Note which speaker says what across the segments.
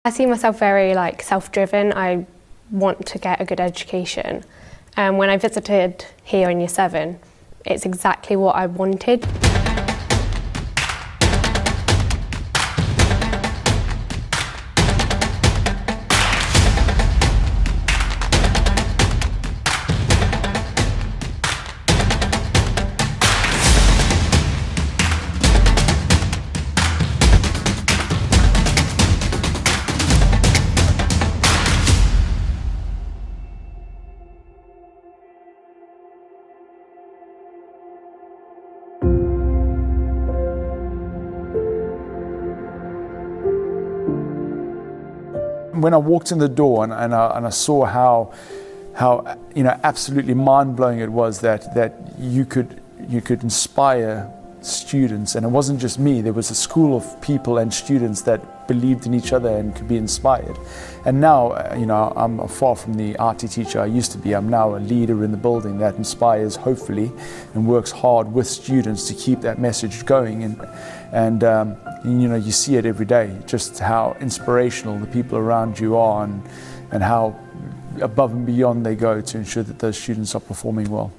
Speaker 1: I see myself very self-driven. I want to get a good education. And when I visited here in Year 7, it's exactly what I wanted.
Speaker 2: When I walked in the door and I saw how absolutely mind-blowing it was that you could inspire students, and it wasn't just me. There was a school of people and students that believed in each other and could be inspired. And now, I'm far from the arty teacher I used to be. I'm now a leader in the building that inspires, hopefully, and works hard with students to keep that message going. And you see it every day, just how inspirational the people around you are, and how above and beyond they go to ensure that those students are performing well.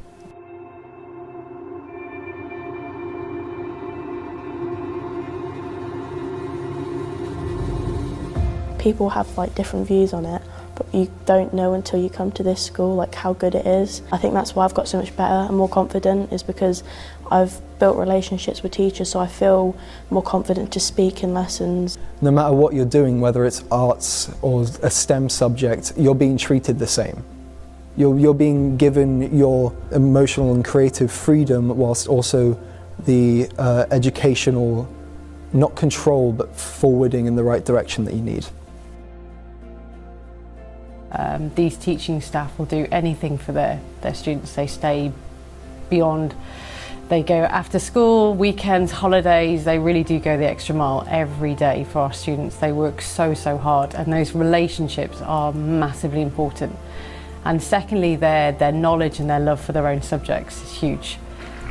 Speaker 3: People have different views on it, but you don't know until you come to this school how good it is. I think that's why I've got so much better and more confident, is because I've built relationships with teachers, so I feel more confident to speak in lessons.
Speaker 4: No matter what you're doing, whether it's arts or a STEM subject, you're being treated the same. You're being given your emotional and creative freedom, whilst also the educational, not control, but forwarding in the right direction that you need.
Speaker 5: These teaching staff will do anything for their students. They stay beyond, they go after school, weekends, holidays. They really do go the extra mile every day for our students. They work so hard, and those relationships are massively important. And secondly, their knowledge and their love for their own subjects is huge.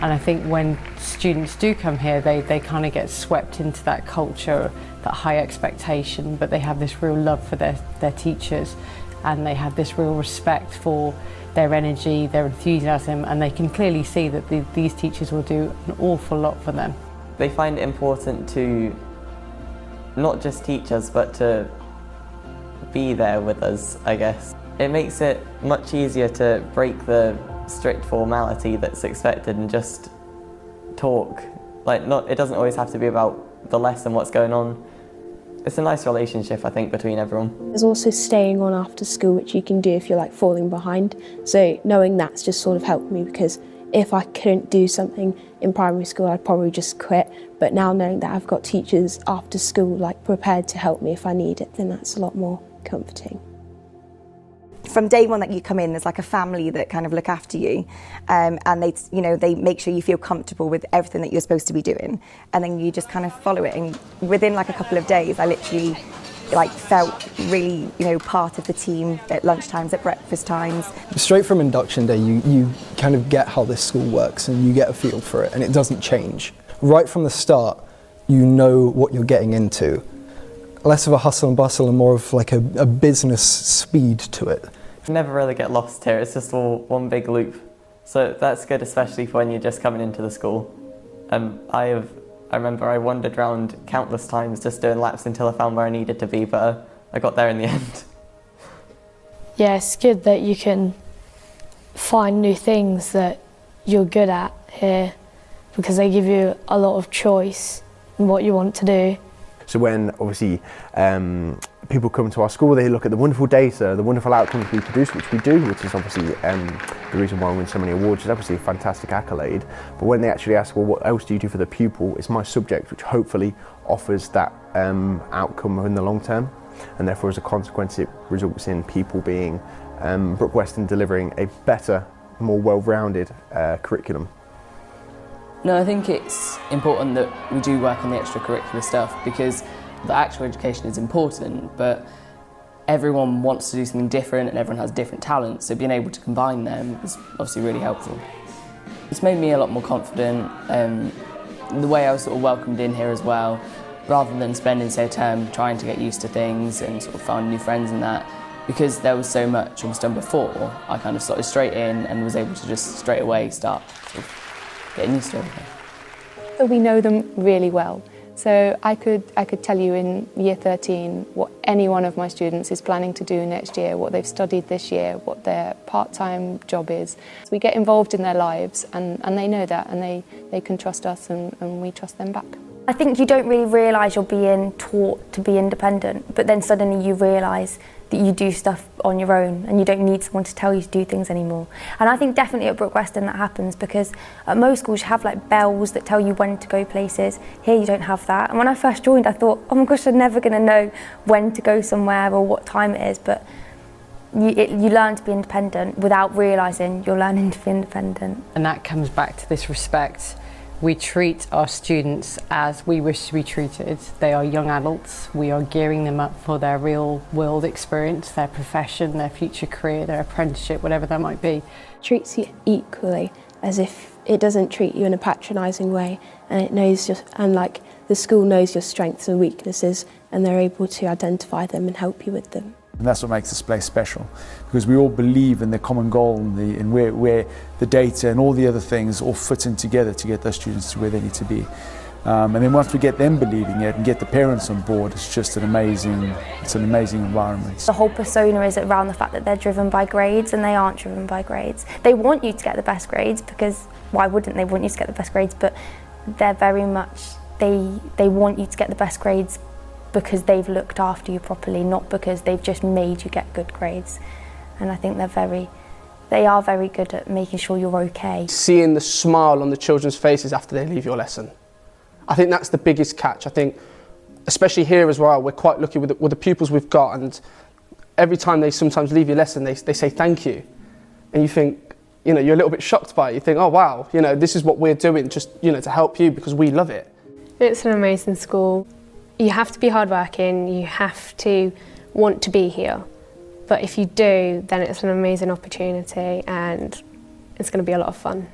Speaker 5: And I think when students do come here, they kind of get swept into that culture, that high expectation, but they have this real love for their teachers, and they have this real respect for their energy, their enthusiasm, and they can clearly see that these teachers will do an awful lot for them.
Speaker 6: They find it important to not just teach us, but to be there with us, I guess. It makes it much easier to break the strict formality that's expected and just talk. It doesn't always have to be about the lesson, what's going on. It's a nice relationship, I think, between everyone.
Speaker 7: There's also staying on after school, which you can do if you're falling behind. So knowing that's just sort of helped me, because if I couldn't do something in primary school, I'd probably just quit. But now knowing that I've got teachers after school prepared to help me if I need it, then that's a lot more comforting.
Speaker 8: From day one that you come in, there's a family that kind of look after you, and they make sure you feel comfortable with everything that you're supposed to be doing, and then you just kind of follow it. And within a couple of days, I literally felt really part of the team at lunchtimes, at breakfast times.
Speaker 4: Straight from induction day, you kind of get how this school works, and you get a feel for it, and it doesn't change. Right from the start, you know what you're getting into. Less of a hustle and bustle and more of a business speed to it.
Speaker 6: You never really get lost here, it's just all one big loop. So that's good, especially for when you're just coming into the school. I remember I wandered around countless times just doing laps until I found where I needed to be, but I got there in the end.
Speaker 9: Yeah, it's good that you can find new things that you're good at here, because they give you a lot of choice in what you want to do.
Speaker 10: So when obviously people come to our school, they look at the wonderful data, the wonderful outcomes we produce, which we do, which is obviously the reason why we win so many awards, is obviously a fantastic accolade. But when they actually ask, well, what else do you do for the pupil? It's my subject, which hopefully offers that outcome in the long term. And therefore, as a consequence, it results in people being, Brooke Weston delivering a better, more well-rounded curriculum.
Speaker 11: No, I think it's important that we do work on the extracurricular stuff, because the actual education is important, but everyone wants to do something different and everyone has different talents, so being able to combine them is obviously really helpful. It's made me a lot more confident. The way I was sort of welcomed in here as well, rather than spending, say, a term trying to get used to things and sort of find new friends and that. Because there was so much I was done before, I kind of slotted straight in and was able to just straight away start sort of getting used to everything.
Speaker 12: We know them really well. So I could tell you in year 13 what any one of my students is planning to do next year, what they've studied this year, what their part-time job is. So we get involved in their lives and they know that, and they can trust us and we trust them back.
Speaker 13: I think you don't really realise you're being taught to be independent, but then suddenly you realise that you do stuff on your own and you don't need someone to tell you to do things anymore. And I think definitely at Brooke Weston that happens, because at most schools you have like bells that tell you when to go places. Here you don't have that. And when I first joined I thought, oh my gosh, I'm never going to know when to go somewhere or what time it is, but you learn to be independent without realising you're learning to be independent.
Speaker 5: And that comes back to this respect. We treat our students as we wish to be treated. They are young adults. We are gearing them up for their real world experience, their profession, their future career, their apprenticeship, whatever that might be.
Speaker 7: Treats you equally, as if it doesn't treat you in a patronising way, and it knows like the school knows your strengths and weaknesses, and they're able to identify them and help you with them.
Speaker 2: And that's what makes this place special, because we all believe in the common goal and where the data and all the other things all fit in together to get those students to where they need to be. And then once we get them believing it and get the parents on board, it's just an amazing environment.
Speaker 13: The whole persona is around the fact that they're driven by grades, and they aren't driven by grades. They want you to get the best grades, because why wouldn't they want you to get the best grades? But they're very much, they want you to get the best grades because they've looked after you properly, not because they've just made you get good grades. And I think they are very good at making sure you're okay.
Speaker 14: Seeing the smile on the children's faces after they leave your lesson. I think that's the biggest catch. I think, especially here as well, we're quite lucky with the pupils we've got, and every time they sometimes leave your lesson, they say thank you. And you think, you know, you're a little bit shocked by it. You think, oh wow, you know, this is what we're doing just, you know, to help you because we love it.
Speaker 1: It's an amazing school. You have to be hardworking, you have to want to be here. But if you do, then it's an amazing opportunity and it's going to be a lot of fun.